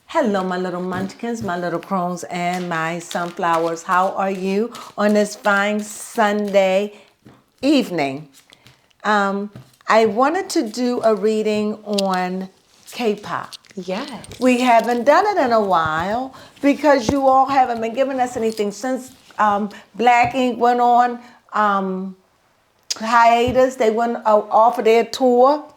Hello, my little munchkins, my little crones, and my sunflowers. How are you on this fine Sunday evening? I wanted to do a reading on K-pop. Yes. We haven't done it in a while because you all haven't been giving us anything since Black Ink went on hiatus. They went off of their tour.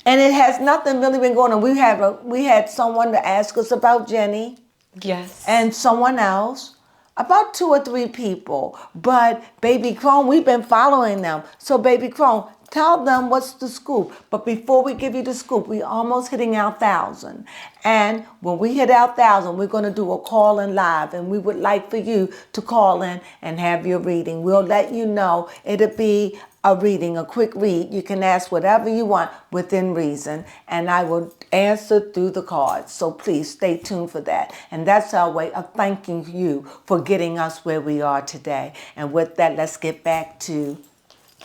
And it has nothing really been going on. We had someone to ask us about Jenny. Yes. And someone else, about 2 or 3 people. But Baby Crone, we've been following them. So Baby Crone, tell them what's the scoop. But before we give you the scoop, we almost hitting our 1,000. And when we hit our 1,000, we're going to do a call in live. And we would like for you to call in and have your reading. We'll let you know. It'll be a reading, a quick read. You can ask whatever you want within reason, and I will answer through the cards. So please stay tuned for that. And that's our way of thanking you for getting us where we are today. And with that, let's get back to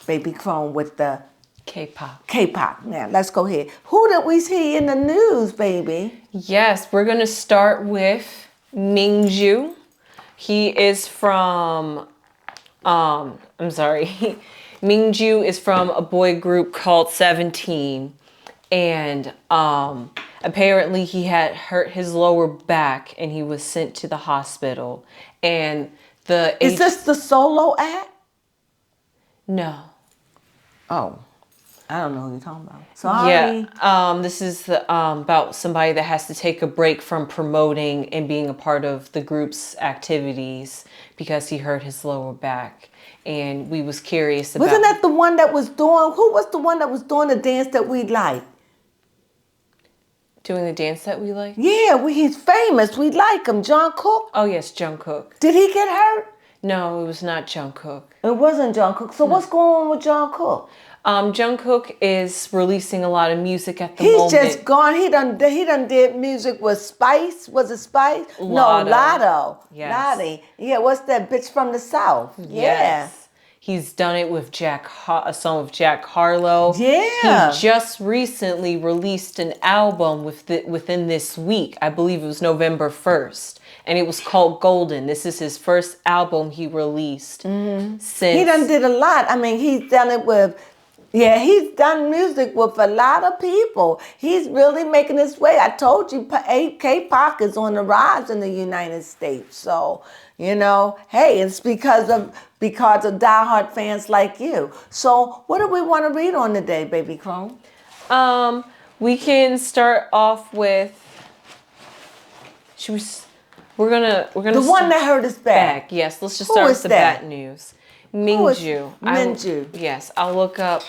Baby Crone with the K-pop. K-pop. Now, let's go ahead. Who did we see in the news, baby? Yes, we're going to start with Mingju. He is from, Mingju is from a boy group called 17. And apparently he had hurt his lower back and he was sent to the hospital. And Is this the solo act? No. Oh, I don't know who you're talking about. Sorry. Yeah, this is about somebody that has to take a break from promoting and being a part of the group's activities because he hurt his lower back. And we was curious about... Wasn't that the one that was doing... Who was the one that was doing the dance that we like? Doing the dance that we like? Yeah, he's famous. We like him. Jungkook? Oh, yes, Jungkook. Did he get hurt? No, it was not Jungkook. It wasn't Jungkook. So what's going on with Jungkook? Jungkook is releasing a lot of music at the moment. He's just gone. He done did music with Spice. Was it Spice? Lotto. No, Lotto. Yes. Lottie. Yeah, what's that bitch from the South? Yes. Yeah. He's done it with a song with Jack Harlow. Yeah. He just recently released an album within this week. I believe it was November 1st. And it was called Golden. This is his first album he released since... He done did a lot. I mean, he's done it with... Yeah, he's done music with a lot of people. He's really making his way. I told you, K-pop is on the rise in the United States. So, you know, hey, it's because of diehard fans like you. So, what do we want to read on today, Baby Crone? We can start off with... We're gonna the one that hurt his back. Yes, let's just start with the bad news. Mingju. Mingju. Yes, I'll look up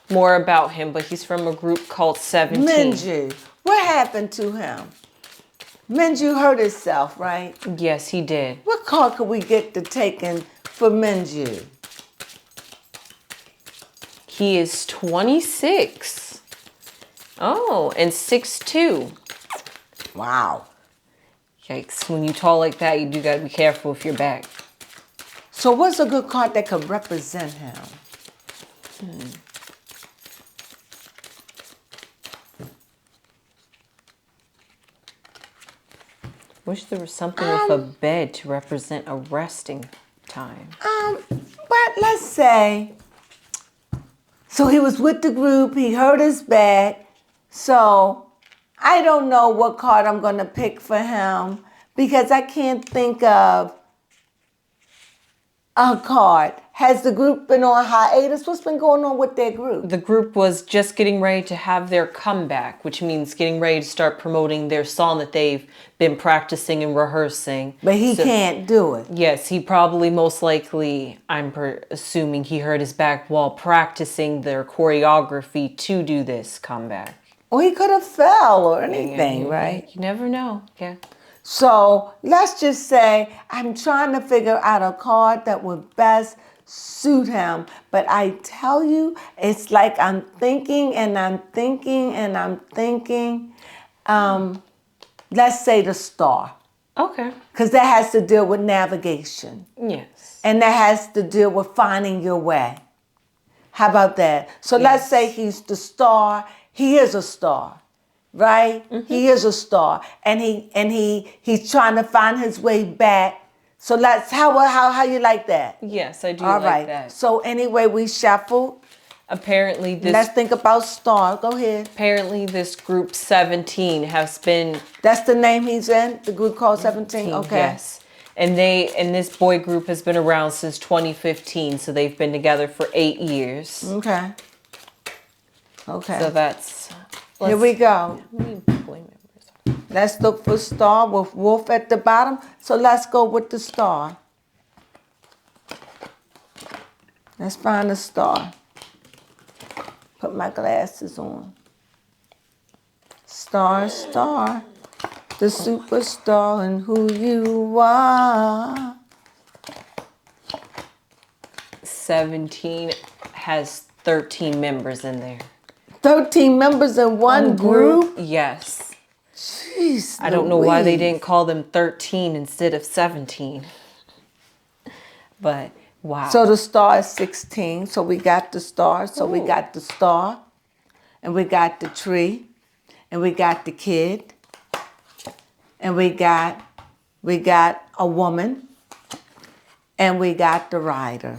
more about him, but he's from a group called 17. Mingju. What happened to him? Mingju hurt himself, right? Yes, he did. What card could we get to taken for Mingju? He is 26. Oh, and 6'2". Wow. Yikes. When you tall like that, you do got to be careful with your back. So what's a good card that could represent him? Wish there was something with a bed to represent a resting time. But let's say, so he was with the group, he hurt his back, so I don't know what card I'm going to pick for him because I can't think of a card. Has the group been on hiatus? What's been going on with their group? The group was just getting ready to have their comeback, which means getting ready to start promoting their song that they've been practicing and rehearsing. But he can't do it. Yes, he probably most likely, I'm assuming he hurt his back while practicing their choreography to do this comeback. Or he could have fell or anything, right? You never know. Yeah. So let's just say I'm trying to figure out a card that would best suit him. But I tell you, it's like I'm thinking and I'm thinking and I'm thinking. Let's say the Star. Okay. Because that has to deal with navigation. Yes. And that has to deal with finding your way. How about that? So let's say he's the star. He is a star. right? He is a star, and he's trying to find his way back. So let's how you like that? Yes, I do All like right. that. So anyway, we shuffled. Apparently Let's think about star. Go ahead. this group 17 has been That's the name he's in. The group called 17. Okay. yes. And this boy group has been around since 2015, so they've been together for 8 years. Okay. Okay. So that's Here we go. How many boy members? Let's look for star with wolf at the bottom. So let's go with the star. Let's find the star. Put my glasses on. Star, star, the superstar and who you are. 17 has 13 members in there. 13 members in one group? Yes. Jeez, I don't know why they Louise. didn't call them 13 instead of 17. But wow. So the star is 16. So we got the star. So we got the star. And we got the tree. And we got the kid. And we got a woman. And we got the rider.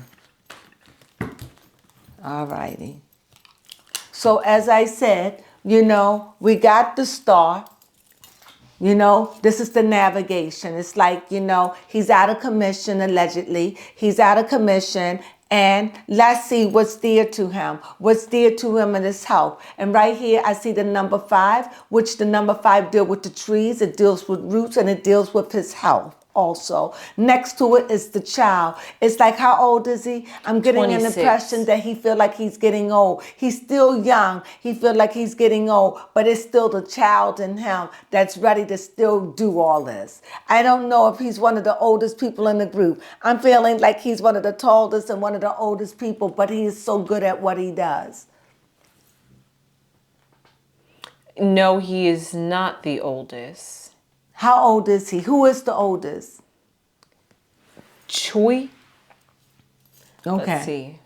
All righty. So as I said, we got the star. This is the navigation. It's like, he's out of commission, allegedly. He's out of commission. And let's see what's dear to him. What's dear to him in his health. And right here, I see the number 5, which the number 5 deals with the trees. It deals with roots, and it deals with his health also. Next to it is the child. It's like, how old is he? I'm getting 26. an impression that he feel like he's getting old. He's still young. He feel like he's getting old, but it's still the child in him that's ready to still do all this. I don't know if he's one of the oldest people in the group. I'm feeling like he's one of the tallest and one of the oldest people, but he is so good at what he does. No, he is not the oldest. How old is he? Who is the oldest? Choi? Okay. Let's see.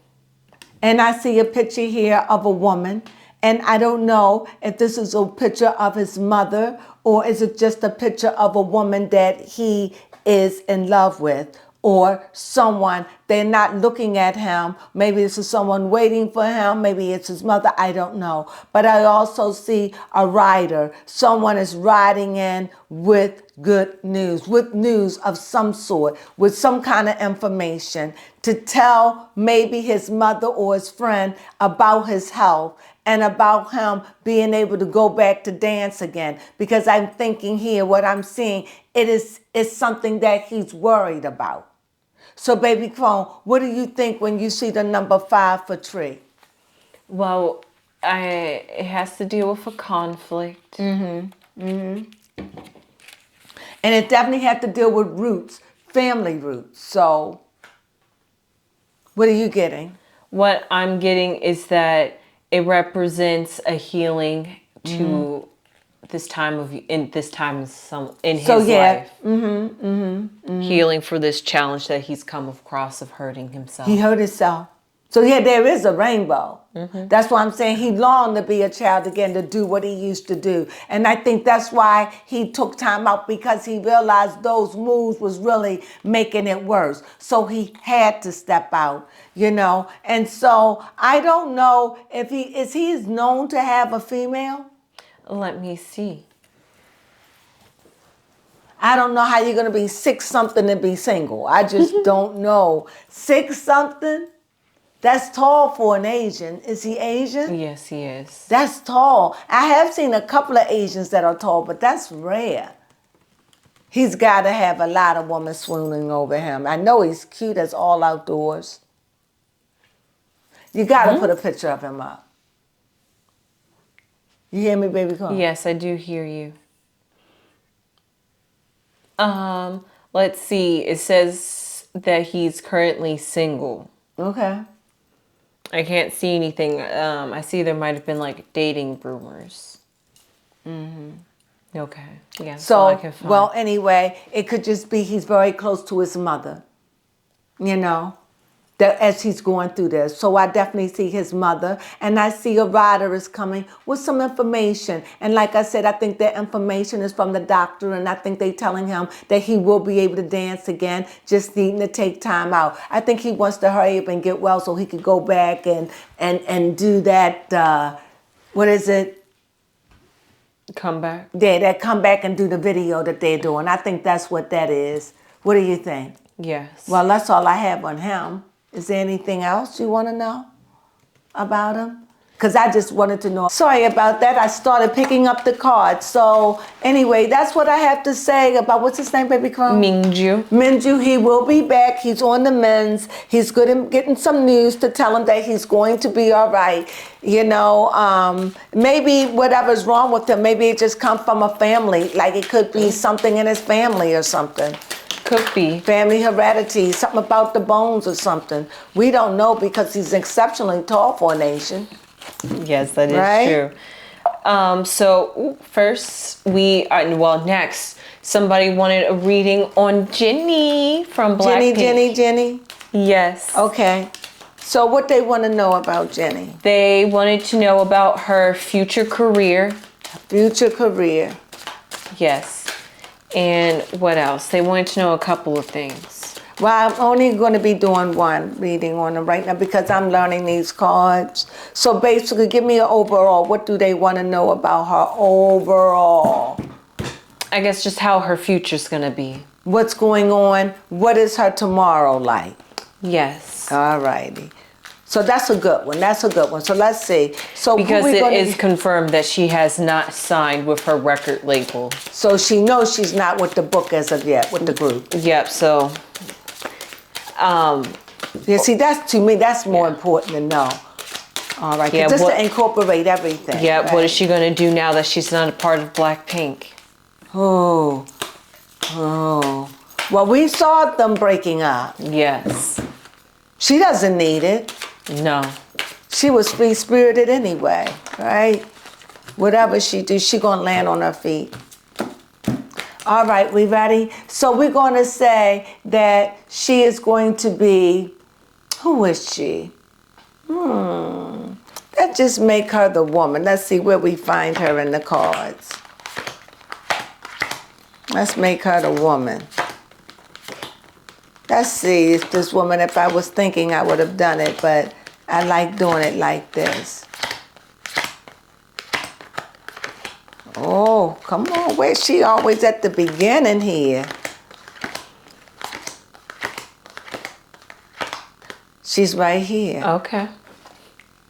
And I see a picture here of a woman. And I don't know if this is a picture of his mother or is it just a picture of a woman that he is in love with or someone. They're not looking at him. Maybe this is someone waiting for him. Maybe it's his mother. I don't know. But I also see a rider. Someone is riding in with good news, with news of some sort, with some kind of information to tell maybe his mother or his friend about his health and about him being able to go back to dance again. Because I'm thinking here, what I'm seeing, it's something that he's worried about. So, baby Crone, what do you think when you see the number 5 for tree? Well, it has to deal with a conflict. And it definitely had to deal with roots, family roots. So, what are you getting? What I'm getting is that it represents a healing to this time in his life. Healing for this challenge that he's come across of hurting himself. He hurt himself. So yeah, there is a rainbow. That's why I'm saying he longed to be a child again, to do what he used to do. And I think that's why he took time out, because he realized those moves was really making it worse. So he had to step out, And so I don't know if he is known to have a female. Let me see. I don't know how you're going to be 6-something and be single. I just don't know. 6-something? That's tall for an Asian. Is he Asian? Yes, he is. That's tall. I have seen a couple of Asians that are tall, but that's rare. He's got to have a lot of women swooning over him. I know he's cute as all outdoors. You got to put a picture of him up. You hear me, baby? Come on. Yes, I do hear you. Let's see. It says that he's currently single. Okay. I can't see anything. I see there might have been like dating rumors. Okay. Yeah. So, I can find. well, anyway, it could just be he's very close to his mother. that as he's going through this. So I definitely see his mother, and I see a rider is coming with some information. And like I said, I think that information is from the doctor, and I think they telling him that he will be able to dance again, just needing to take time out. I think he wants to hurry up and get well so he could go back and do that, what is it? Come back. Yeah, that come back and do the video that they're doing. I think that's what that is. What do you think? Yes. Well, that's all I have on him. Is there anything else you want to know about him? Because I just wanted to know. Sorry about that. I started picking up the cards. So anyway, that's what I have to say about, what's his name, baby Crone? Minju. Minju, he will be back. He's on the mends. He's good at getting some news to tell him that he's going to be all right. You know, maybe whatever's wrong with him, maybe it just come from a family. Like it could be something in his family or something. Could be. Family heredity, something about the bones or something. We don't know because he's exceptionally tall for a nation. Yes, that is Right? true. So first next, somebody wanted a reading on Jenny from Blackpink. Jenny. Yes. Okay. So what they want to know about Jenny? They wanted to know about her future career. Future career. Yes. And what else? They wanted to know a couple of things. Well, I'm only going to be doing one reading on them right now because I'm learning these cards. So basically, give me an overall. What do they want to know about her overall? I guess just how her future's going to be. What's going on? What is her tomorrow like? Yes. All righty. So that's a good one. That's a good one. So let's see. So Because it is confirmed that she has not signed with her record label. So she knows she's not with the book as of yet, with the group. Yep, so Yeah, see, that's, to me, that's more important to know. All right, 'cause Yeah, just what- to incorporate everything. yeah, right? what is she going to do now that she's not a part of Blackpink? Oh. Well, we saw them breaking up. Yes. She doesn't need it. No. She was free-spirited anyway, right? Whatever she do, she gonna land on her feet. All right, we ready? So we're gonna say that she is going to be, who is she? That just make her the woman. Let's see where we find her in the cards. Let's make her the woman. Let's see if this woman, if I was thinking I would have done it, but I like doing it like this. Oh, come on. Where's she always at the beginning here? She's right here. Okay.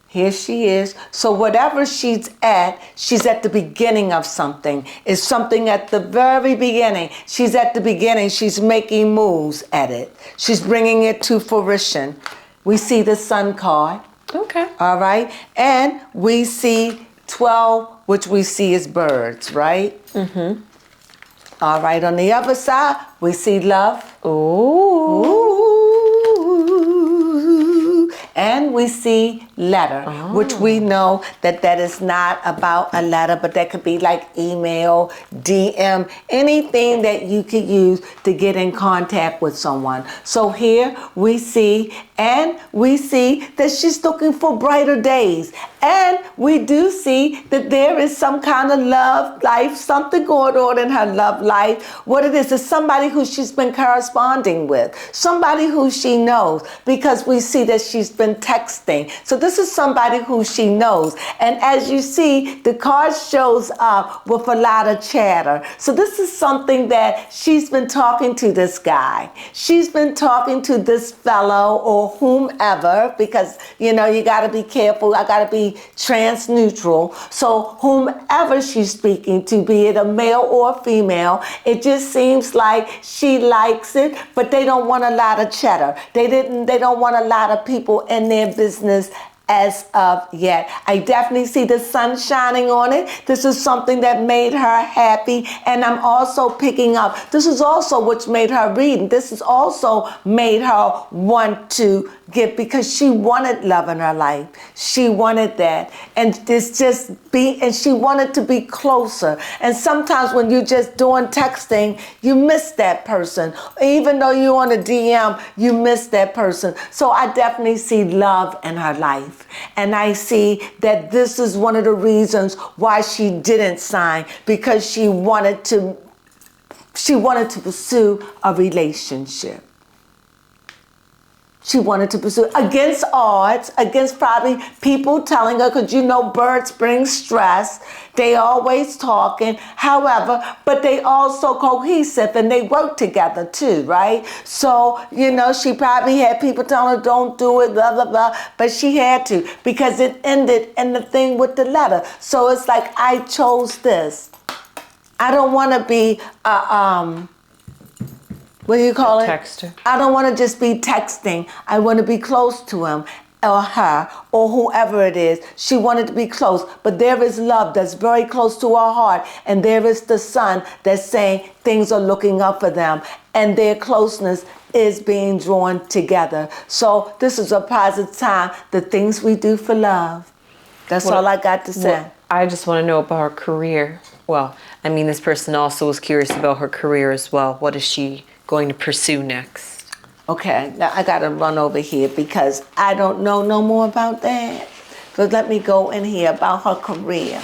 Here she is. So whatever she's at the beginning of something. It's something at the very beginning. She's at the beginning. She's making moves at it. She's bringing it to fruition. We see the Sun card. Okay. All right. And we see 12, which we see as birds, right? Mm-hmm. All right. On the other side, we see love. Ooh. Ooh. And we see letter, which we know that that is not about a letter, but that could be like email, DM, anything that you could use to get in contact with someone. So here we see, and we see that she's looking for brighter days. And we do see that there is some kind of love life, something going on in her love life. What it is somebody who she's been corresponding with, somebody who she knows, because we see that she's been texting. So this is somebody who she knows. And as you see, the card shows up with a lot of chatter. So this is something that she's been talking to this guy. She's been talking to this fellow or whomever, because, you know, you got to be careful. I got to be trans neutral. So whomever she's speaking to, be it a male or a female, it just seems like she likes it, but they don't want a lot of chatter. They don't want a lot of people in their business as of yet. I definitely see the sun shining on it. This is something that made her happy. And I'm also picking up, this is also what's made her read. This has also made her want to give, because she wanted love in her life. She wanted that. And and she wanted to be closer. And sometimes when you're just doing texting, you miss that person. Even though you're on a DM, you miss that person. So I definitely see love in her life. And I see that this is one of the reasons why she didn't sign, because she wanted to pursue a relationship. She wanted to pursue against odds, against probably people telling her, because birds bring stress. They always talking. However, but they also cohesive and they work together too, right? So, she probably had people telling her, don't do it, blah, blah, blah. But she had to, because it ended in the thing with the letter. So it's like, I chose this. I don't want to be what do you call it? Texter. I don't want to just be texting. I want to be close to him or her or whoever it is. She wanted to be close. But there is love that's very close to her heart. And there is the sun that's saying things are looking up for them. And their closeness is being drawn together. So this is a positive time. The things we do for love. That's all I got to say. Well, I just want to know about her career. Well, this person also was curious about her career as well. What is she going to pursue next? Okay, now I gotta run over here because I don't know no more about that. So let me go in here about her career.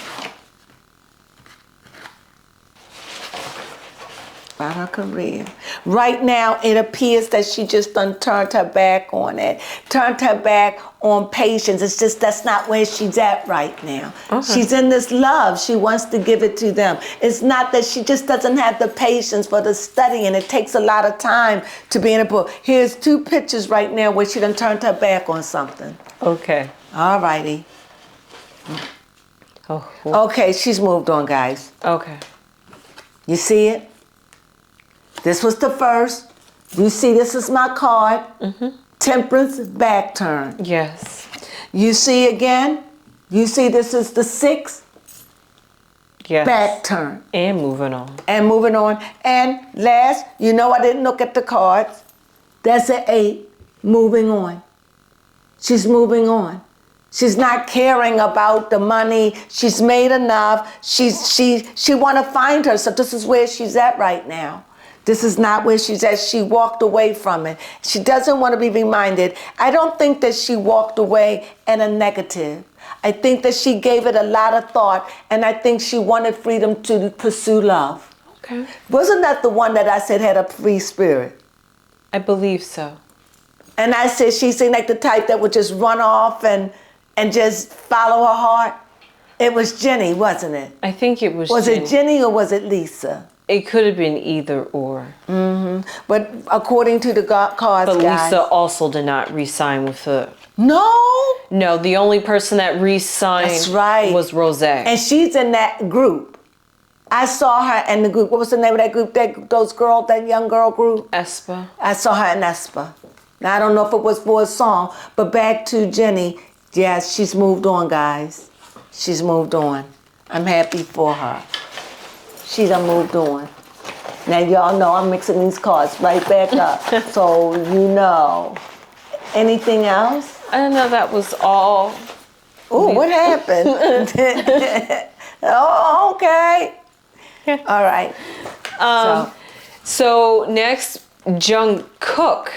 About her career. Right now, it appears that she just done turned her back on it. Turned her back on patience. It's just that's not where she's at right now. Okay. She's in this love. She wants to give it to them. It's not that she just doesn't have the patience for the study, and it takes a lot of time to be in a book. Here's 2 pictures right now where she done turned her back on something. Okay. All righty. Oh. Cool. Okay, she's moved on, guys. Okay. You see it? This was the first. You see, this is my card. Mm-hmm. Temperance, back turn. Yes. You see again? You see this is the 6. Yes. Back turn. And moving on. And moving on. And last, I didn't look at the cards. That's an 8. Moving on. She's moving on. She's not caring about the money. She's made enough. She want to find her. So this is where she's at right now. This is not where she's at. She walked away from it. She doesn't want to be reminded. I don't think that she walked away in a negative. I think that she gave it a lot of thought, and I think she wanted freedom to pursue love. Okay. Wasn't that the one that I said had a free spirit? I believe so. And I said she seemed like the type that would just run off and just follow her heart. It was Jenny, wasn't it? I think it was Was Jenny. it Jenny or was it Lisa? It could have been either or. Mm-hmm. But according to the cards, but guys, Lisa also did not re-sign with the... No, the only person that re-signed That's right. was Rosé. And she's in that group. I saw her in the group. What was the name of that group? That young girl group? Espa. I saw her in Espa. Now, I don't know if it was for a song, but back to Jenny. Yes, she's moved on, guys. She's moved on. I'm happy for her. She done moved on. Now, y'all know I'm mixing these cards right back up. So, Anything else? I don't know, that was all. Oh, what happened? Oh, okay. All right. So next, Jungkook.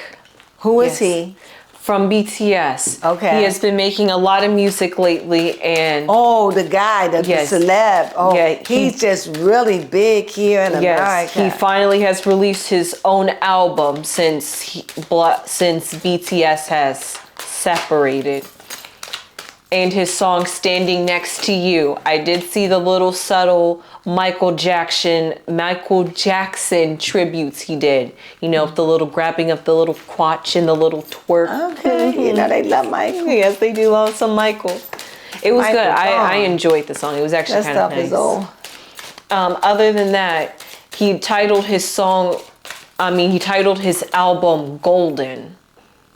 Who is he? From BTS. Okay. He has been making a lot of music lately, and the guy, the celeb. Oh, yeah, he's just really big here in America. He finally has released his own album since BTS has separated. And his song "Standing Next to You." I did see the little subtle Michael Jackson tributes he did. The little grabbing of the little crotch and the little twerk. Okay, they love Michael. Yes, they do love some Michael. It was good. I enjoyed the song. It was actually kind of nice. That stuff is old. Other than that, he titled his album "Golden."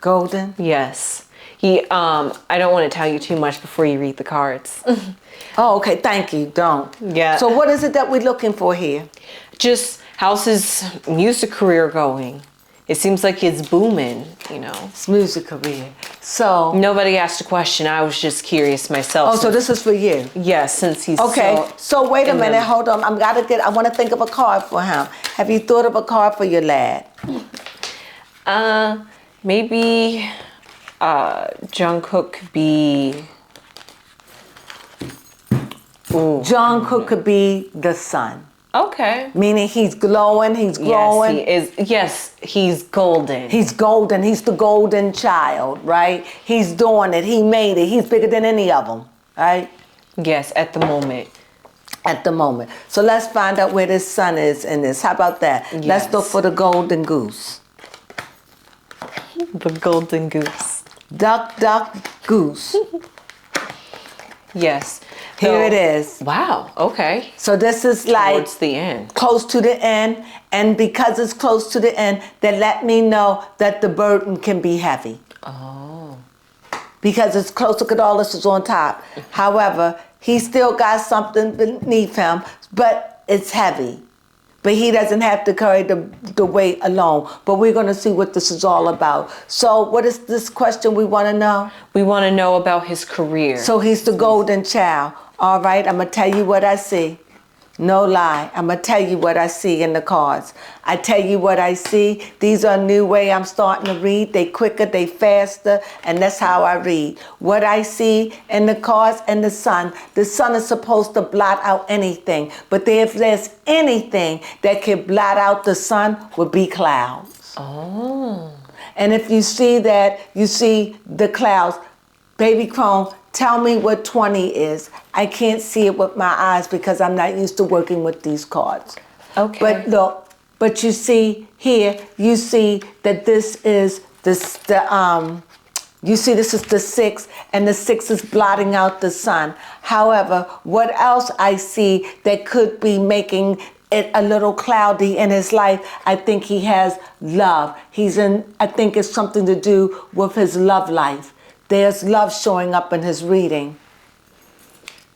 Golden? Yes. I don't want to tell you too much before you read the cards. Oh, okay. Thank you. Don't. Yeah. So what is it that we're looking for here? Just how's his music career going? It seems like it's booming, you know. It's music career. So. Nobody asked a question. I was just curious myself. Oh, so this is for you. Yes, since he's okay. So wait a minute. the- Hold on. I want to think of a card for him. Have you thought of a card for your lad? Maybe Jungkook could be. Ooh. Jungkook could be the sun. Okay. Meaning he's glowing, he's glowing. Yes, he is. Yes, he's golden. He's golden. He's the golden child, right? He's doing it. He made it. He's bigger than any of them, right? Yes, at the moment. At the moment. So let's find out where this sun is in this. How about that? Yes. Let's look for the golden goose. The golden goose. Duck, duck, goose. Yes. Here it is. Wow. Okay. So this is like Towards the end. close to the end. And because it's close to the end, that let me know that the burden can be heavy. Oh. Because it's close. Look at all this is on top. However, he still got something beneath him, but it's heavy. But he doesn't have to carry the weight alone. But we're going to see what this is all about. So what is this question we want to know? We want to know about his career. So he's the golden child. All right, I'm going to tell you what I see. No lie. I'm going to tell you what I see in the cards. I tell you what I see. These are a new way I'm starting to read. They quicker, they faster, and that's how I read. What I see in the cards and the sun is supposed to blot out anything. But if there's anything that can blot out the sun, would be clouds. Oh. And if you see that, you see the clouds. Baby Crone, tell me what 20 is. I can't see it with my eyes because I'm not used to working with these cards. Okay. But look, but you see here, you see that this is you see this is the 6, and the 6 is blotting out the sun. However, what else I see that could be making it a little cloudy in his life, I think he has love. I think it's something to do with his love life. There's love showing up in his reading.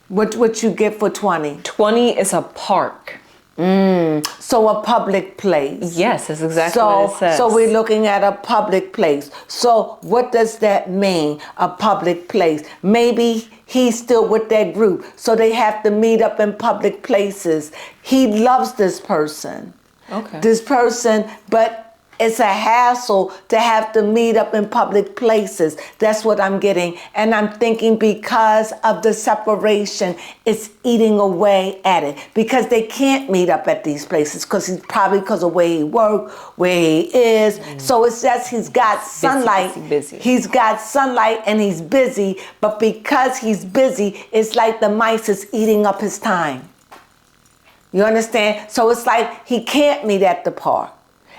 What you get for 20? 20 is a park. So a public place. Yes, that's exactly what it says. So we're looking at a public place. So what does that mean, a public place? Maybe he's still with that group, so they have to meet up in public places. He loves this person. Okay. This person, but it's a hassle to have to meet up in public places. That's what I'm getting. And I'm thinking because of the separation, it's eating away at it. Because they can't meet up at these places because of where he works, where he is. So it's just he's got sunlight. Busy. He's got sunlight and he's busy. But because he's busy, it's like the mice is eating up his time. You understand? So it's like he can't meet at the park.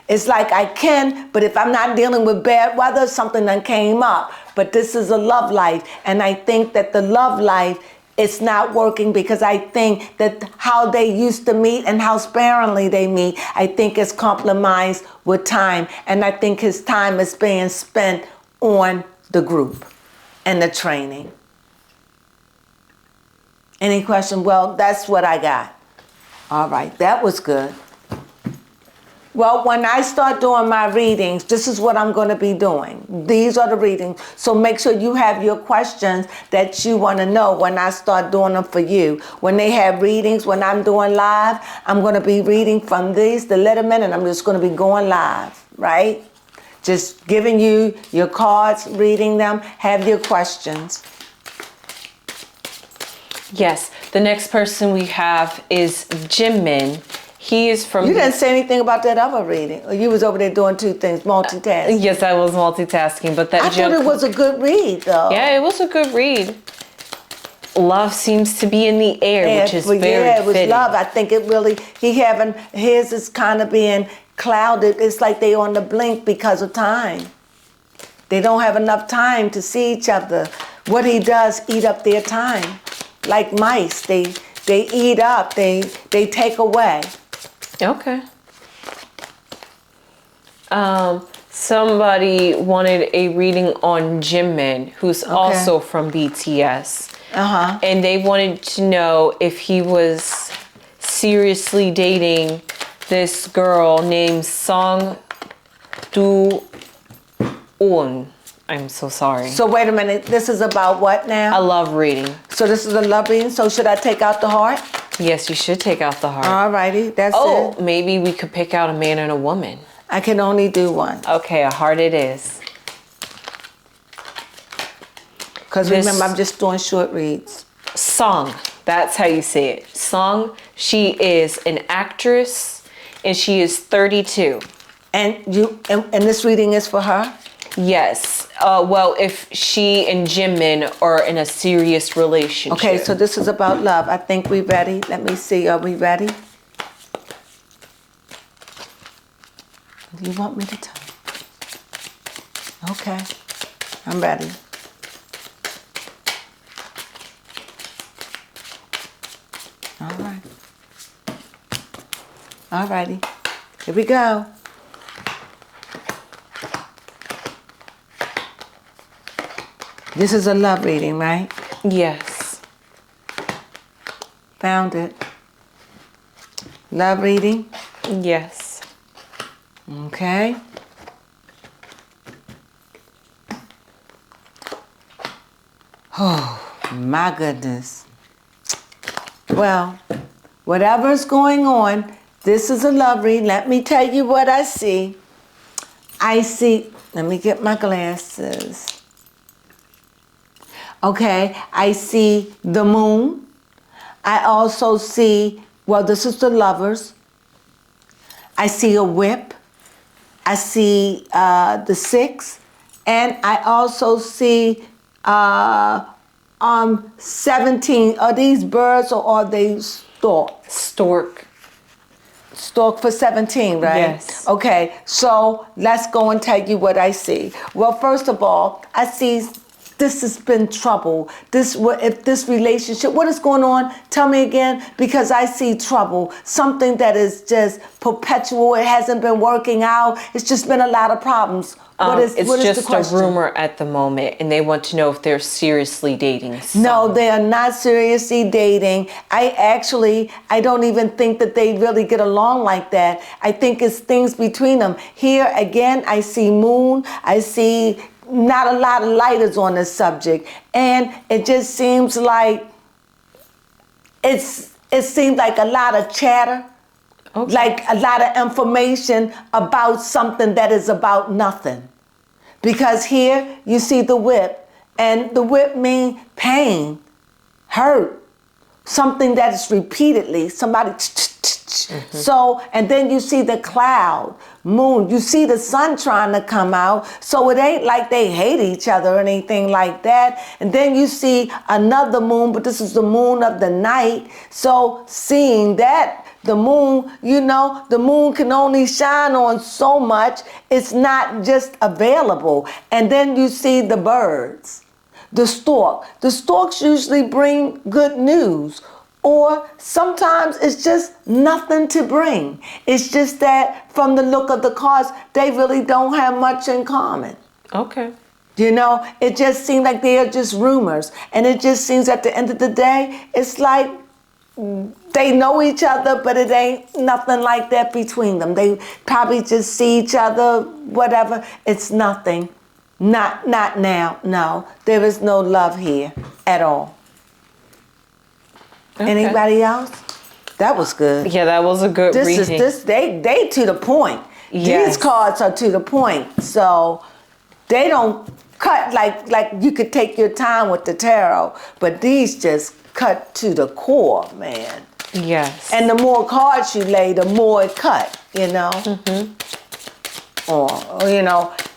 It's like I can, but if I'm not dealing with bad weather, something done came up. But this is a love life. And I think that the love life, it's not working because I think that how they used to meet and how sparingly they meet, I think is compromised with time. And I think his time is being spent on the group and the training. Any question? Well, that's what I got. All right, that was good. Well, when I start doing my readings, this is what I'm going to be doing. These are the readings. So make sure you have your questions that you want to know when I start doing them for you. When they have readings, when I'm doing live, I'm going to be reading from these, the Letterman, and I'm just going to be going live, right? Just giving you your cards, reading them, have your questions. Yes, the next person we have is Jimin. He is from... You didn't say anything about that other reading. Or you was over there doing two things, multitasking. Yes, I was multitasking, but that I thought it was a good read, though. Yeah, it was a good read. Love seems to be in the air, which is very yeah, it was fitting. love. I think it really, his is kind of being clouded. It's like they on the blink because of time. They don't have enough time to see each other. What he does, eat up their time. Like mice, they eat up, they take away. Okay. Somebody wanted a reading on Jimin, who's also from BTS. And they wanted to know if he was seriously dating this girl named Song Do-eun. I'm so sorry. So wait a minute. This is about what now? A love reading. So this is a love reading. So should I take out the heart? Yes, you should take out the heart. Alrighty, that's it. Maybe we could pick out a man and a woman. I can only do one. Okay, a heart it is. Because remember, I'm just doing short reads. Song, that's how you say it. Song, she is an actress and she is 32. And this reading is for her? Yes. Well, if she and Jimin are in a serious relationship. Okay, so this is about love. I think we're ready. Let me see. Are we ready? Do you want me to tell? Okay, I'm ready. All right. All righty. Here we go. This is a love reading, right? Yes. Found it. Love reading? Yes. Okay. Oh, my goodness. Well, whatever's going on, this is a love reading. Let me tell you what I see. I see, let me get my glasses. Okay, I see the moon. I also see, well, this is the lovers. I see a whip. I see the 6. And I also see 17. Are these birds or are they stork? Stork. Stork for 17, right? Yes. Okay, so let's go and tell you what I see. Well, first of all, I see this has been trouble. If this relationship, what is going on? Tell me again, because I see trouble. Something that is just perpetual. It hasn't been working out. It's just been a lot of problemans. It's just a rumor at the moment, and they want to know if they're seriously dating. No, they are not seriously dating. I don't even think that they really get along like that. I think it's things between them. Here, again, I see moon. I see not a lot of lighters on this subject. And it just seems like it seems like a lot of chatter. Okay. Like a lot of information about something that is about nothing. Because here you see the whip, and the whip means pain, hurt, something that is repeatedly, somebody. Mm-hmm. So, and then you see the cloud, moon, you see the sun trying to come out. So it ain't like they hate each other or anything like that. And then you see another moon, but this is the moon of the night. So seeing that, the moon, the moon can only shine on so much. It's not just available. And then you see the birds, the stork. The storks usually bring good news. Or sometimes it's just nothing to bring. It's just that from the look of the cards, they really don't have much in common. Okay. It just seems like they are just rumors. And it just seems at the end of the day, it's like they know each other, but it ain't nothing like that between them. They probably just see each other, whatever. It's nothing. Not now. No, there is no love here at all. Okay. Anybody else? That was good. Yeah, that was a good reading. They to the point. Yes. These cards are to the point. So they don't cut like you could take your time with the tarot, but these just cut to the core, man. Yes. And the more cards you lay, the more it cut, Mm-hmm. Or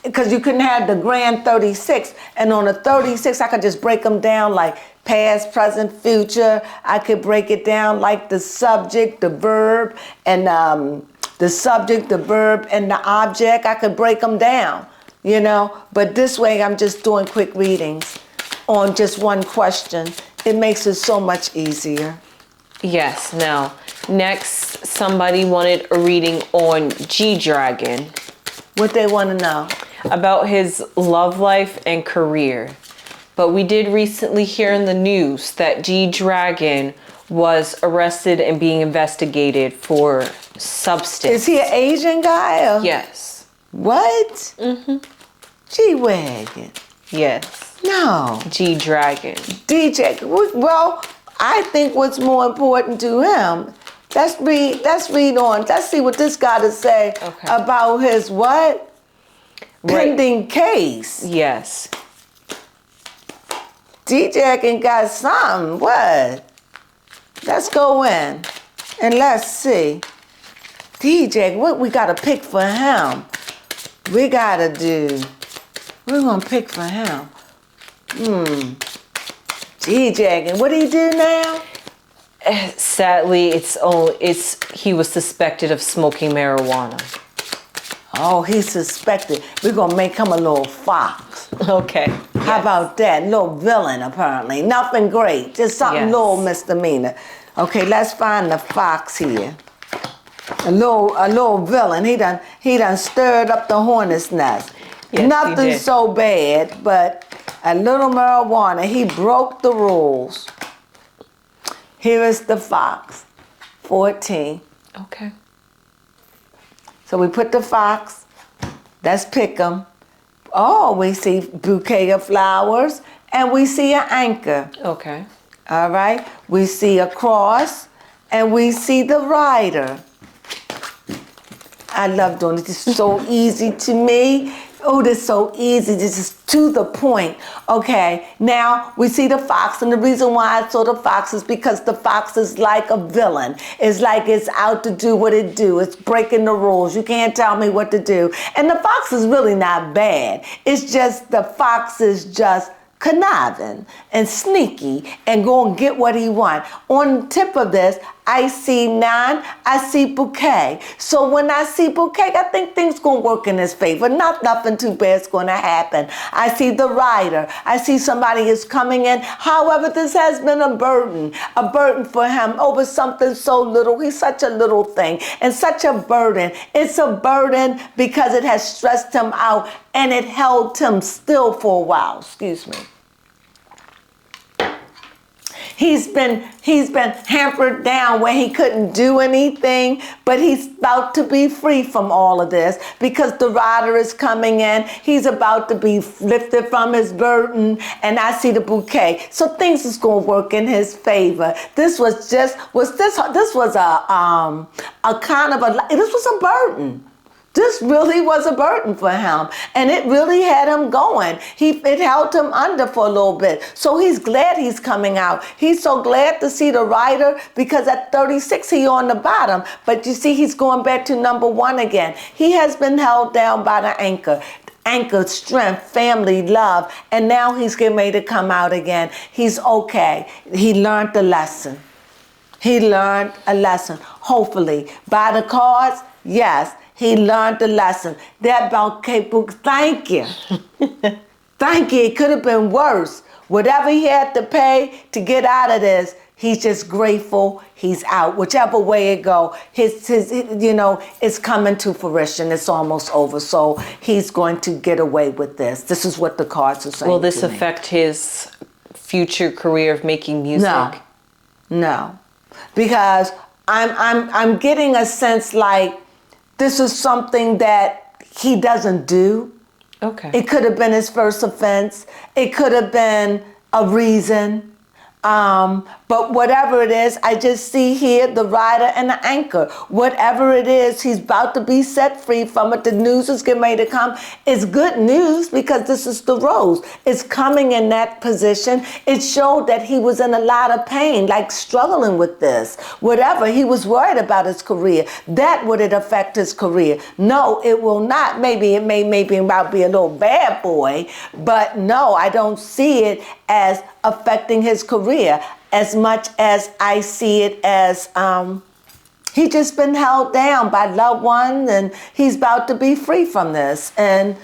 because you can have the grand 36, and on the 36, I could just break them down like past, present, future. I could break it down like the subject, the verb, and the subject, the verb, and the object. I could break them down, But this way, I'm just doing quick readings on just one question. It makes it so much easier. Yes. Now, next, somebody wanted a reading on G-Dragon. What they want to know? About his love life and career. But we did recently hear in the news that G-Dragon was arrested and being investigated for substance. Is he an Asian guy? Or? Yes. What? Mm-hmm. G-Wagon. Yes. No. G-Dragon. DJ. Well, I think what's more important to him. Let's read on. Let's see what this got to say about his what? Pending case. Yes. DJ can got something. What? Let's go in and let's see. DJ, what we gotta pick for him? We're gonna pick for him. DJ, and what do he do now? Sadly, he was suspected of smoking marijuana. Oh, he's suspected. We're gonna make him a little fox. Okay. How about that? Little villain, apparently. Nothing great. Just something little misdemeanor. Okay, let's find the fox here. A little villain. He done stirred up the hornet's nest. Yes, Nothing so bad, but a little marijuana. He broke the rules. Here is the fox. 14. Okay. So we put the fox. Let's pick him. Oh, we see bouquet of flowers, and we see an anchor. Okay. All right. We see a cross, and we see the rider. I love doing it. This is so easy to me. Oh, this is so easy. This is to the point. Okay, now we see the fox, and the reason why I saw the fox is because the fox is like a villain. It's like it's out to do what it do. It's breaking the rules. You can't tell me what to do. And the fox is really not bad. It's just the fox is just conniving and sneaky and go and get what he want. On the tip of this, I see 9, I see bouquet. So when I see bouquet, I think things gonna work in his favor. Nothing too bad's gonna happen. I see the rider. I see somebody is coming in. However, this has been a burden for him over something so little. He's such a little thing and such a burden. It's a burden because it has stressed him out and it held him still for a while. Excuse me. He's been hampered down where he couldn't do anything, but he's about to be free from all of this because the rider is coming in. He's about to be lifted from his burden, and I see the bouquet. So things is going to work in his favor. This was a burden. This really was a burden for him, and it really had him going. It held him under for a little bit. So he's glad he's coming out. He's so glad to see the rider because at 36, he on the bottom. But you see, he's going back to number 1 again. He has been held down by the anchor. Anchor, strength, family, love, and now he's getting ready to come out again. He's okay. He learned the lesson. He learned a lesson, hopefully. By the cards, yes. He learned the lesson. That bouquet book, thank you. Thank you. It could have been worse. Whatever he had to pay to get out of this, he's just grateful he's out. Whichever way it go, it's coming to fruition. It's almost over. So he's going to get away with this. This is what the cards are saying. Will this affect his future career of making music? No. Because I'm getting a sense like this is something that he doesn't do. Okay. It could have been his first offense. It could have been a reason. But whatever it is, I just see here the rider and the anchor. Whatever it is, he's about to be set free from it. The news is getting ready to come. It's good news because this is the rose. It's coming in that position. It showed that he was in a lot of pain, like struggling with this. Whatever, he was worried about his career. That would it affect his career? No, it will not. Maybe it may about be a little bad boy, but no, I don't see it as affecting his career as much as I see it as he just been held down by loved ones and he's about to be free from this. And,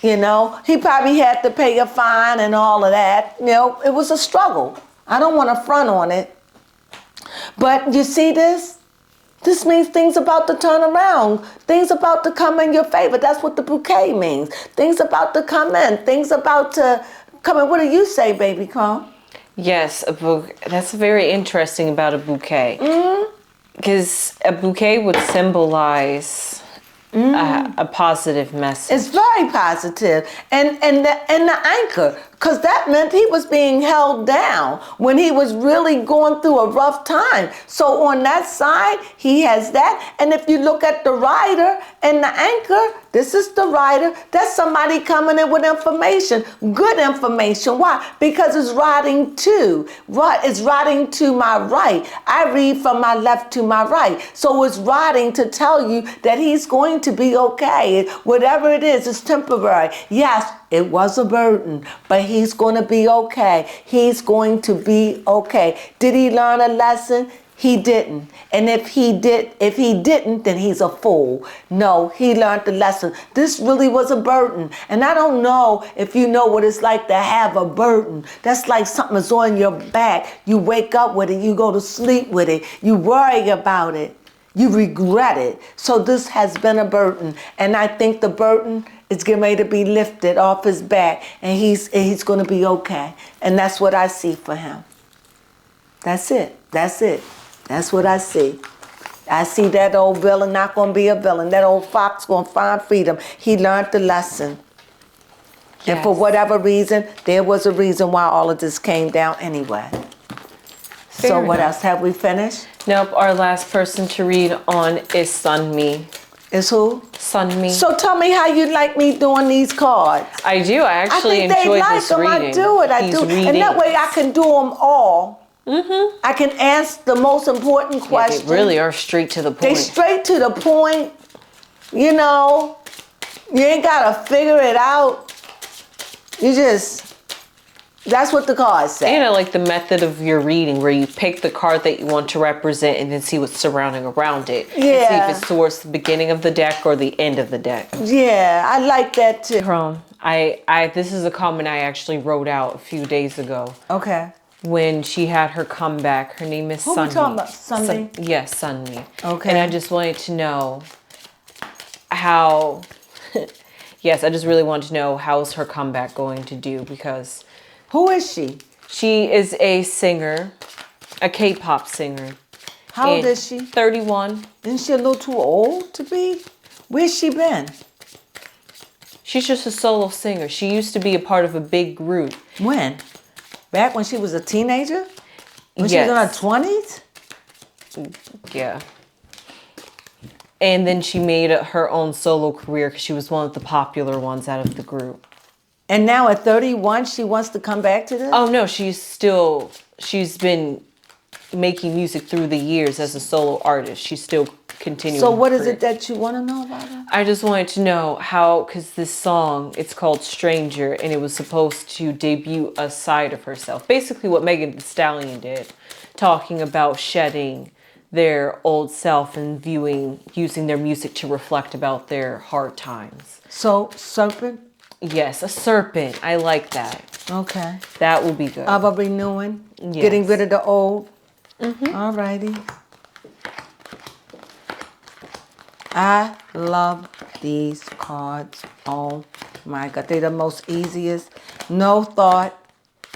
he probably had to pay a fine and all of that. It was a struggle. I don't want to front on it. But you see this? This means things about to turn around. Things about to come in your favor. That's what the bouquet means. Things about to come in. Things about to come in. What do you say, baby Crone? Yes, that's very interesting about a bouquet. Because a bouquet would symbolize a positive message. It's very positive. And the anchor, because that meant he was being held down when he was really going through a rough time. So on that side, he has that. And if you look at the rider and the anchor, this is the rider. That's somebody coming in with information, good information. Why? Because it's riding to. It's riding to my right. I read from my left to my right. So it's riding to tell you that he's going to be okay. Whatever it is, it's temporary. Yes, it was a burden, but he's going to be okay. He's going to be okay. Did he learn a lesson? He didn't. And if he didn't, then he's a fool. No, he learned the lesson. This really was a burden. And I don't know if you know what it's like to have a burden. That's like something that's on your back. You wake up with it. You go to sleep with it. You worry about it. You regret it. So this has been a burden. And I think the burden is getting ready to be lifted off his back. And he's going to be okay. And that's what I see for him. That's it. That's it. That's what I see. I see that old villain not going to be a villain. That old fox going to find freedom. He learned the lesson. Yes. And for whatever reason, there was a reason why all of this came down anyway. So what else? Have we finished? Nope. Our last person to read on is Sunmi. Is who? Sunmi. So tell me how you like me doing these cards. I do. I actually enjoy this reading. I do it. I do. And that way I can do them all. Mm-hmm. I can ask the most important questions. They really are straight to the point. They straight to the point. You know, you ain't got to figure it out. You just, that's what the cards say. And I like the method of your reading where you pick the card that you want to represent and then see what's surrounding around it. Yeah. And see if it's towards the beginning of the deck or the end of the deck. Yeah, I like that too. Crone, this is a comment I actually wrote out a few days ago. Okay. When she had her comeback. Her name is Sunmi. Who are we talking about? Sunmi? Yes, Sunmi. Okay. And I just wanted to know how, yes, I just really wanted to know how's her comeback going to do because. Who is she? She is a singer, a K-pop singer. How old is she? 31. Isn't she a little too old to be? Where's she been? She's just a solo singer. She used to be a part of a big group. When? Back when she was a teenager? When she was in her 20s? Yeah. And then she made her own solo career because she was one of the popular ones out of the group. And now at 31, she wants to come back to this? Oh, no. She's been making music through the years as a solo artist. She's still continuing. So what is it that you want to know about her? I just wanted to know how, because this song, it's called Stranger, and it was supposed to debut a side of herself. Basically what Megan Thee Stallion did, talking about shedding their old self and using their music to reflect about their hard times. So, serpent? Yes, a serpent. I like that. Okay. That will be good. Of a renewing? Yes. Getting rid of the old? Mm-hmm. All righty. I love these cards. Oh my God, they're the most easiest. No thought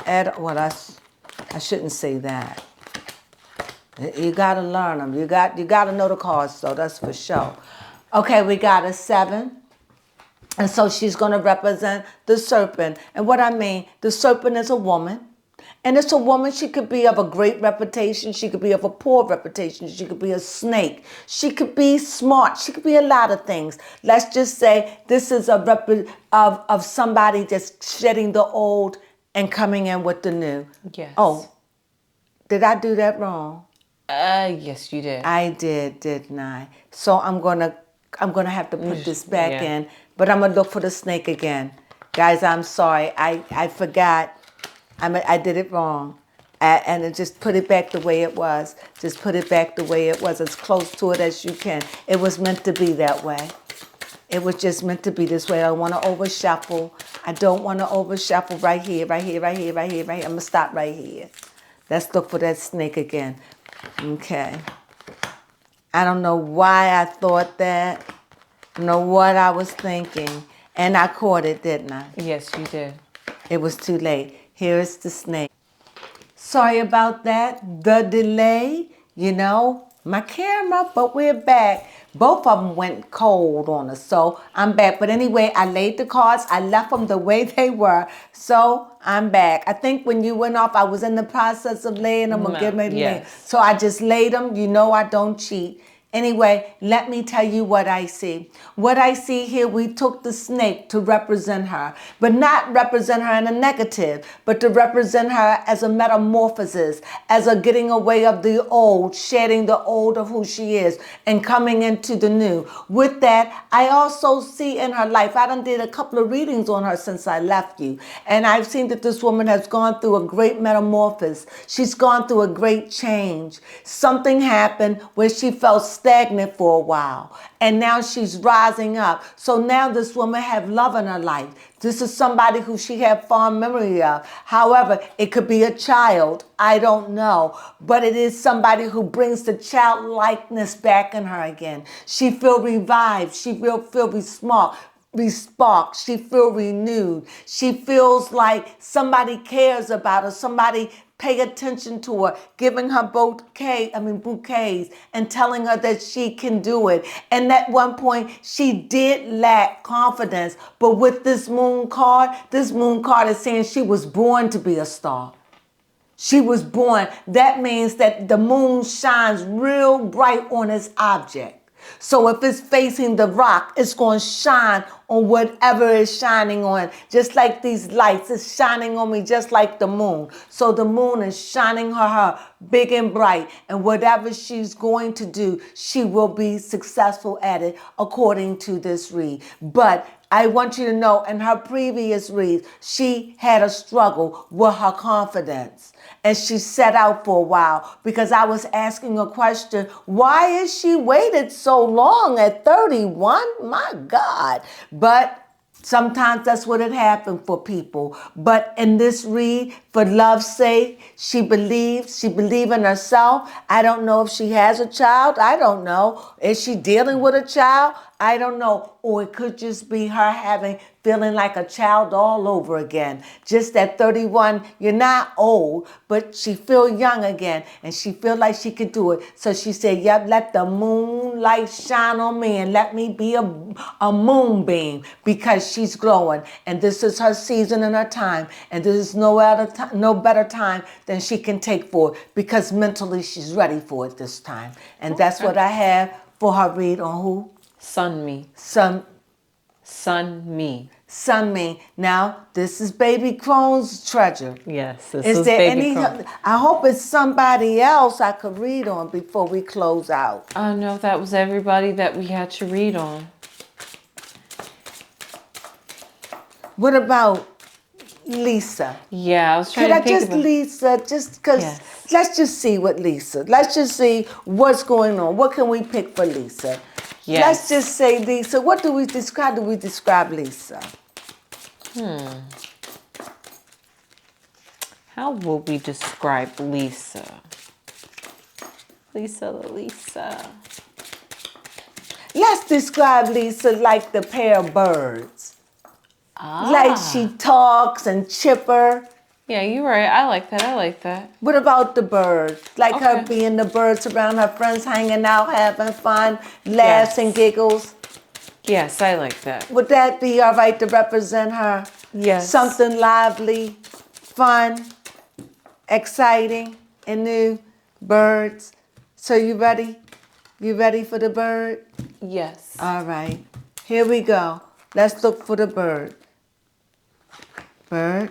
at well, I shouldn't say that. You gotta learn them. You gotta know the cards, so that's for sure. Okay, we got a 7. And so she's gonna represent the serpent. And what I mean, the serpent is a woman. And it's a woman, she could be of a great reputation. She could be of a poor reputation. She could be a snake. She could be smart. She could be a lot of things. Let's just say this is of somebody just shedding the old and coming in with the new. Yes. Oh, did I do that wrong? Yes, you did. I did, didn't I? So I'm gonna have to put this back in, but I'm gonna look for the snake again. Guys, I'm sorry. I forgot. I did it wrong. And just put it back the way it was. Just put it back the way it was, as close to it as you can. It was meant to be that way. It was just meant to be this way. I don't want to over shuffle. I don't want to over shuffle right here, right here, right here, right here, right here. I'm going to stop right here. Let's look for that snake again. Okay. I don't know why I thought that. I don't know what I was thinking. And I caught it, didn't I? Yes, you did. It was too late. Here is the snake. Sorry about that. The delay, my camera, but we're back. Both of them went cold on us, so I'm back. But anyway, I laid the cards. I left them the way they were, so I'm back. I think when you went off, I was in the process of laying them or getting ready to lay. Yes. So I just laid them. I don't cheat. Anyway, let me tell you what I see. What I see here, we took the snake to represent her, but not represent her in a negative, but to represent her as a metamorphosis, as a getting away of the old, shedding the old of who she is, and coming into the new. With that, I also see in her life, I done did a couple of readings on her since I left you, and I've seen that this woman has gone through a great metamorphosis. She's gone through a great change. Something happened where she felt stagnant for a while, and now she's rising up. So now this woman have love in her life. This is somebody who she had fond memory of. However, it could be a child. I don't know. But it is somebody who brings the childlikeness back in her again. She feel revived. She feel resparked. She feel renewed. She feels like somebody cares about her. Somebody pay attention to her, giving her bouquets and telling her that she can do it. And at one point, she did lack confidence. But with this moon card is saying she was born to be a star. She was born. That means that the moon shines real bright on its object. So if it's facing the rock, it's going to shine on whatever it's shining on. Just like these lights, it's shining on me just like the moon. So the moon is shining her big and bright. And whatever she's going to do, she will be successful at it according to this read. But I want you to know, in her previous reads, she had a struggle with her confidence. And she set out for a while because I was asking a question, why is she waited so long at 31? My God. But sometimes that's what had happened for people. But in this read, for love's sake, she believes in herself. I don't know if she has a child. I don't know. Is she dealing with a child? I don't know. Or it could just be her feeling like a child all over again. Just at 31, you're not old, but she feel young again, and she feel like she could do it. So she said, yep, let the moonlight shine on me and let me be a moonbeam, because she's glowing. And this is her season and her time. And there is no better time than she can take for it, because mentally she's ready for it this time. And that's what I have for her read on who? Sun me. Sun Me. Sun me. Now, this is baby Crone's treasure. Yes, this Is is there baby any? Crone. I hope it's somebody else I could read on before we close out. I know that was everybody that we had to read on. What about Lisa? Yeah, I was trying Could to I think just about Lisa, just because, Yes. let's just see what Lisa, let's just see what's going on. What can we pick for Lisa? Yes. Let's just say Lisa, what do we describe? Do we describe Lisa? How will we describe Lisa? Lisa. Let's describe Lisa like the pair of birds. Like she talks and chipper. Yeah, you're right. I like that. What about the bird? Like her Okay. being the birds around her friends, hanging out, having fun, laughs and giggles. Yes, I like that. Would that be all right to represent her? Yes. Something lively, fun, exciting, and new. Birds. So you ready? You ready for the bird? Yes. All right. Here we go. Let's look for the bird. Bird.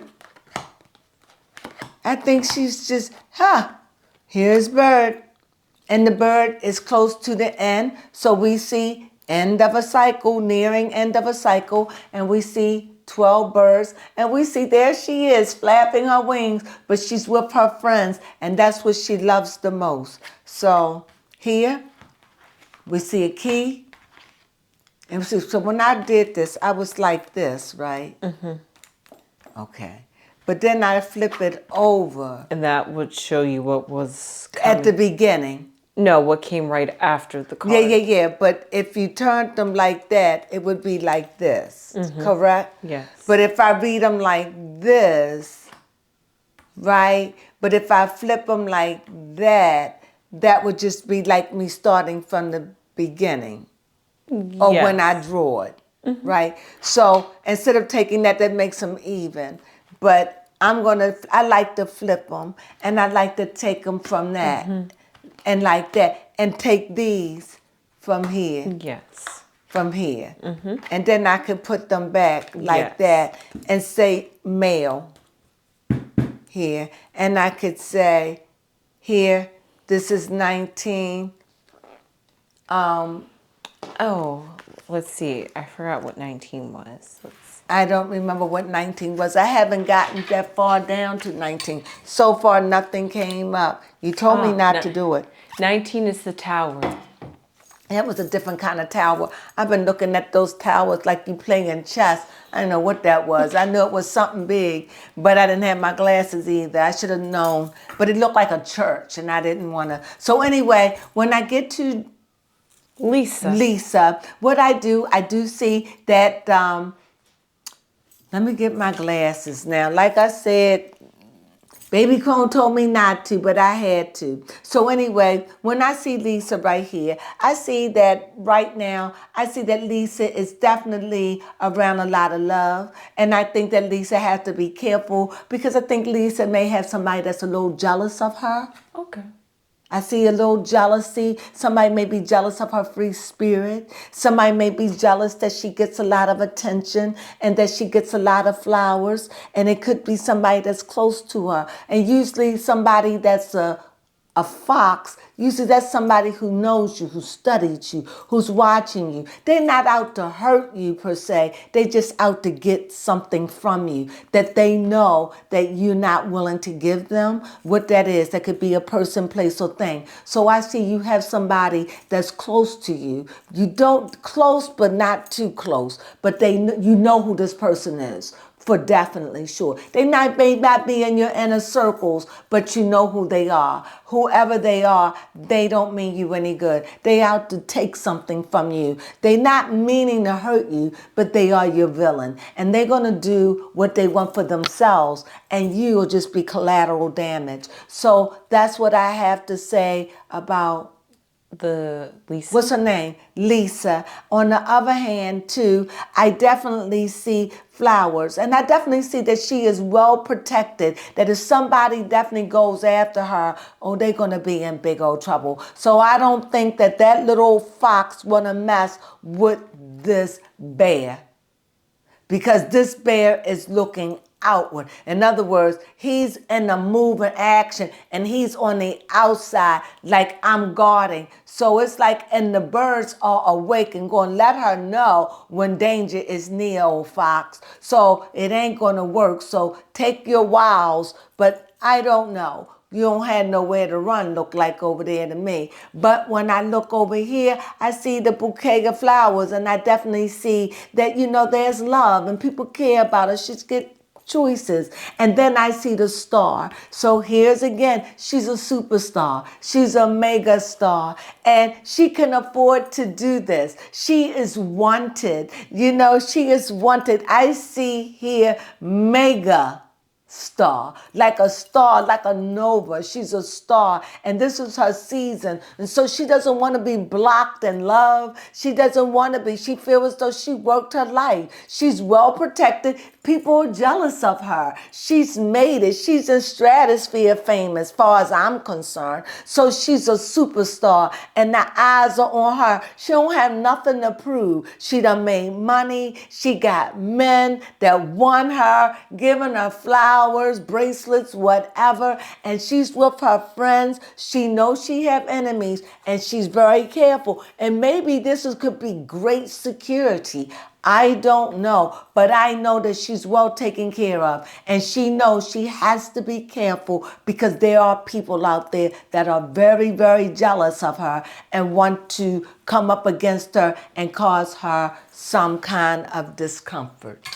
I think she's just, here's bird. And the bird is close to the end. So we see end of a cycle, nearing end of a cycle. And we see 12 birds. And we see there she is flapping her wings, but she's with her friends. And that's what she loves the most. So here we see a key. And so when I did this, I was like this, right? Mm-hmm. Okay. But then I flip it over. And that would show you what was At the beginning. No, what came right after the Yeah, card. yeah. But if you turned them like that, it would be like this, correct? Yes. But if I read them like this, right? But if I flip them like that would just be like me starting from the beginning or when I Yes. draw it, right? So instead of taking that makes them even. But I like to flip them and I like to take them from that and like that and take these from here, Yes. from here. And then I can put them back like Yes. that and say male here. And I could say here, this is 19. Oh, let's see. I forgot what 19 was. I don't remember what 19 was. I haven't gotten that far down to 19. So far, nothing came up. You told me not to do it. 19 is the tower. That was a different kind of tower. I've been looking at those towers like you playing chess. I didn't know what that was. I knew it was something big, but I didn't have my glasses either. I should have known. But it looked like a church, and I didn't want to. So anyway, when I get to Lisa, what I do see that, let me get my glasses now. Like I said, Baby Crone told me not to, but I had to. So anyway, when I see Lisa right here, I see that right now, I see that Lisa is definitely around a lot of love. And I think that Lisa has to be careful because I think Lisa may have somebody that's a little jealous of her. Okay. I see a little jealousy. Somebody may be jealous of her free spirit. Somebody may be jealous that she gets a lot of attention and that she gets a lot of flowers. And it could be somebody that's close to her. And usually somebody that's a fox, usually that's somebody who knows you, who studied you, who's watching you. They're not out to hurt you per se. They're just out to get something from you that they know that you're not willing to give them. What that is, that could be a person, place, or thing. So I see you have somebody that's close to you. You don't close, but not too close. But you know who this person is. For definitely sure. They may not be in your inner circles, but you know who they are. Whoever they are, they don't mean you any good. They out to take something from you. They're not meaning to hurt you, but they are your villain. And they're going to do what they want for themselves, and you will just be collateral damage. So that's what I have to say about Lisa. what's her name? Lisa. On the other hand, too, I definitely see flowers. And I definitely see that she is well protected. That if somebody definitely goes after her, oh, they're going to be in big old trouble. So I don't think that little fox want to mess with this bear. Because this bear is looking outward. In other words, he's in the moving action and he's on the outside like I'm guarding. So it's like, and the birds are awake and going to let her know when danger is near, old fox. So it ain't going to work. So take your wiles, but I don't know. You don't have nowhere to run, look like over there to me. But when I look over here, I see the bouquet of flowers, and I definitely see that, there's love and people care about us. She's get choices. And then I see the star. So here's again, she's a superstar. She's a mega star. And she can afford to do this. She is wanted. She is wanted. I see here mega star, like a nova. She's a star, and this is her season. And so she doesn't want to be blocked in love. She doesn't want to be. She feels as though she worked her life. She's well protected. People are jealous of her. She's made it. She's in stratosphere fame as far as I'm concerned. So she's a superstar, and the eyes are on her. She don't have nothing to prove. She done made money. She got men that want her, giving her flowers, bracelets, whatever, and she's with her friends. She knows she have enemies, and she's very careful. And maybe could be great security. I don't know, but I know that she's well taken care of, and she knows she has to be careful because there are people out there that are very, very jealous of her and want to come up against her and cause her some kind of discomfort.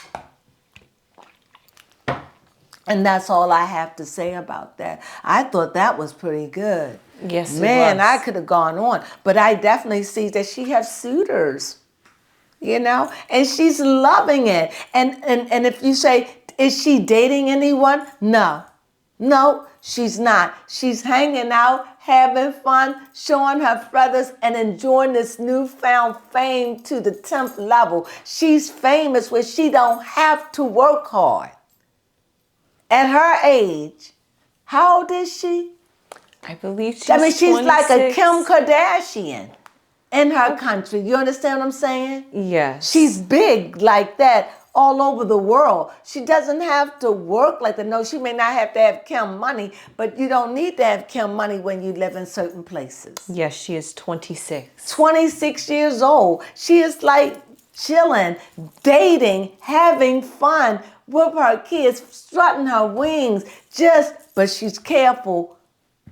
And that's all I have to say about that. I thought that was pretty good. Yes, it Man, I was. could have gone on. But I definitely see that she has suitors, and she's loving it. And if you say, is she dating anyone? No. No, she's not. She's hanging out, having fun, showing her feathers, and enjoying this newfound fame to the 10th level. She's famous where she don't have to work hard. At her age, how old is she? I believe she's I mean, she's like a 26. Kim Kardashian in her country. You understand what I'm saying? Yes. She's big like that all over the world. She doesn't have to work like that. No, she may not have to have Kim money, but you don't need to have Kim money when you live in certain places. Yes, she is 26. 26 years old. She is like chilling, dating, having fun with her kids, strutting her wings, but she's careful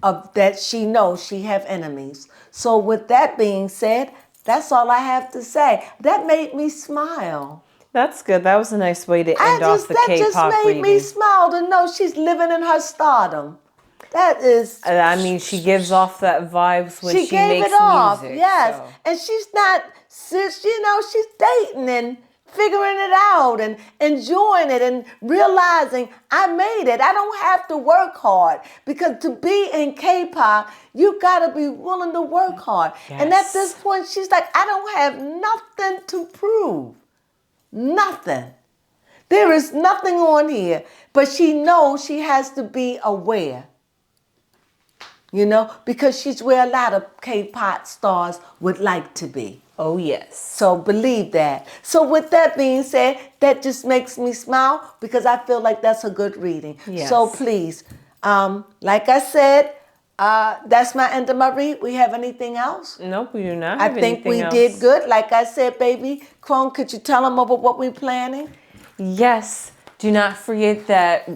of that. She knows she have enemies. So with that being said, that's all I have to say. That made me smile. That's good. That was a nice way to end off the That K-pop just made me reading. smile to know she's living in her stardom. That is. I mean, she gives off that vibes when she gave makes it off, music. yes. So. And she's not, she's dating and figuring it out and enjoying it and realizing I made it. I don't have to work hard, because to be in K-pop, you got to be willing to work hard. Yes. And at this point, she's like, I don't have nothing to prove. Nothing. There is nothing on here, but she knows she has to be aware. Because she's where a lot of K-pop stars would like to be. Oh, yes. So believe that. So with that being said, that just makes me smile, because I feel like that's a good reading. Yes. So please, like I said, that's my end of my read. We have anything else? Nope, we do not I have think anything we else. did good. Like I said, baby, Crone, could you tell them about what we're planning? Yes. Do not forget that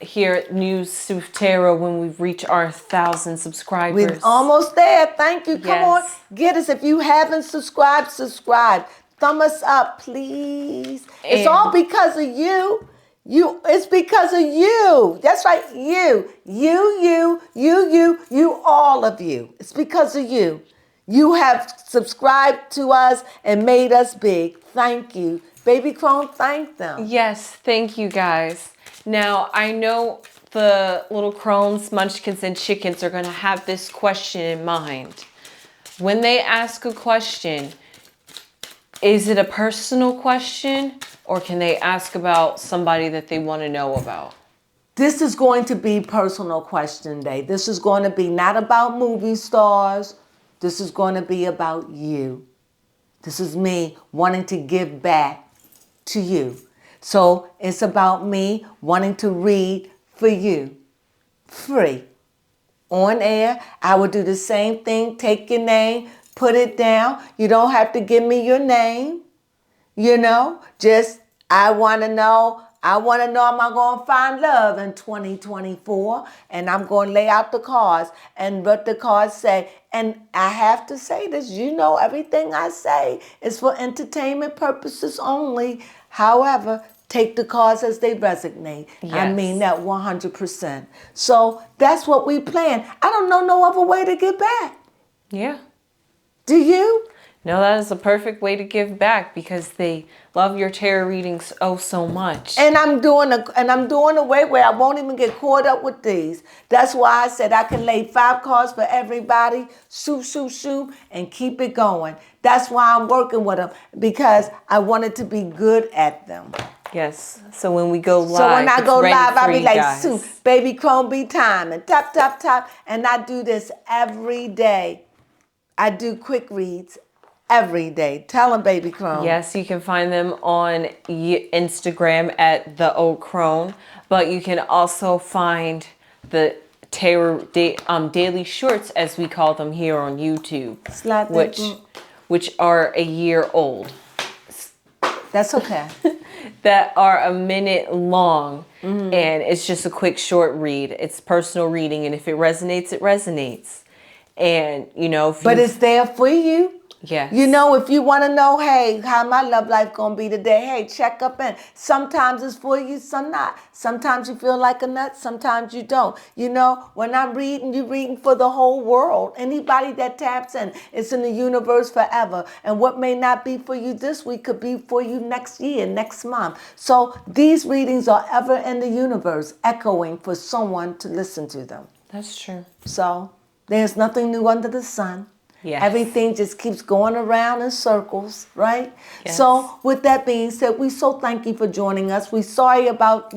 here at News with Tarot, when we reach our 1,000 subscribers. We're almost there. Thank you. Come on. Yes. Get us. If you haven't subscribed, subscribe. Thumb us up, please. It's all because of you. It's because of you. That's right. You, all of you. It's because of you. You have subscribed to us and made us big. Thank you. Baby Crone, thank them. Yes, thank you guys. Now, I know the little Crones, Munchkins, and Chickens are going to have this question in mind. When they ask a question, is it a personal question, or can they ask about somebody that they want to know about? This is going to be personal question day. This is going to be not about movie stars. This is going to be about you. This is me wanting to give back to you. So it's about me wanting to read for you, free, on air. I will do the same thing. Take your name, put it down. You don't have to give me your name. Just I want to know, am I going to find love in 2024? And I'm going to lay out the cards and what the cards say. And I have to say this, everything I say is for entertainment purposes only. However, take the cards as they resonate. Yes. I mean that 100%. So that's what we plan. I don't know no other way to give back. Yeah. Do you? No, that is a perfect way to give back, because they love your tarot readings so much. And I'm doing a way where I won't even get caught up with these. That's why I said I can lay 5 cards for everybody, shoot, and keep it going. That's why I'm working with them, because I wanted to be good at them. Yes. So when we go live, So when I go live, I'll be like, guys. baby Crone, be time, and tap. And I do this every day. I do quick reads every day. Tell them, baby Crone. Yes, you can find them on Instagram at the Old Crone, but you can also find the tarot daily shorts, as we call them here on YouTube, which are a year old. That's okay. That are a minute long, and it's just a quick short read. It's personal reading, and if it resonates, it resonates. And but it's there for you. Yes. You know, if you want to know, hey, how my love life going to be today, hey, check up in. Sometimes it's for you, some not. Sometimes you feel like a nut, sometimes you don't. You know, when I'm reading, you're reading for the whole world. Anybody that taps in, it's in the universe forever. And what may not be for you this week could be for you next year, next month. So these readings are ever in the universe, echoing for someone to listen to them. That's true. So there's nothing new under the sun. Yes. Everything just keeps going around in circles, right? Yes. So with that being said, we so thank you for joining us. We sorry about,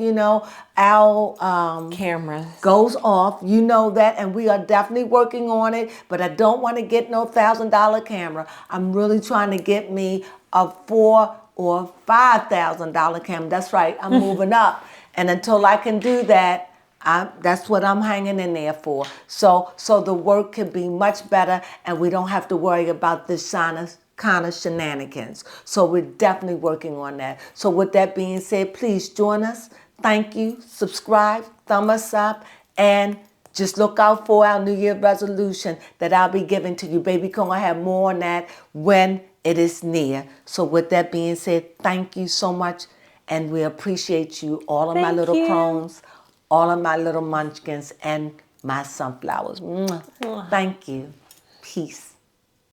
our Cameras. goes off. You know that, and we are definitely working on it, but I don't want to get no $1,000 camera. I'm really trying to get me a $4,000 or $5,000 camera. That's right, I'm moving up. And until I can do that, that's what I'm hanging in there for. So the work can be much better, and we don't have to worry about this kind of shenanigans. So we're definitely working on that. So with that being said, please join us. Thank you. Subscribe, thumb us up, and just look out for our New Year resolution that I'll be giving to you. Baby Crone, I have more on that when it is near. So with that being said, thank you so much, and we appreciate you, all of my Thank little you. crones, all of my little munchkins, and my sunflowers. Mwah. Thank you. Peace.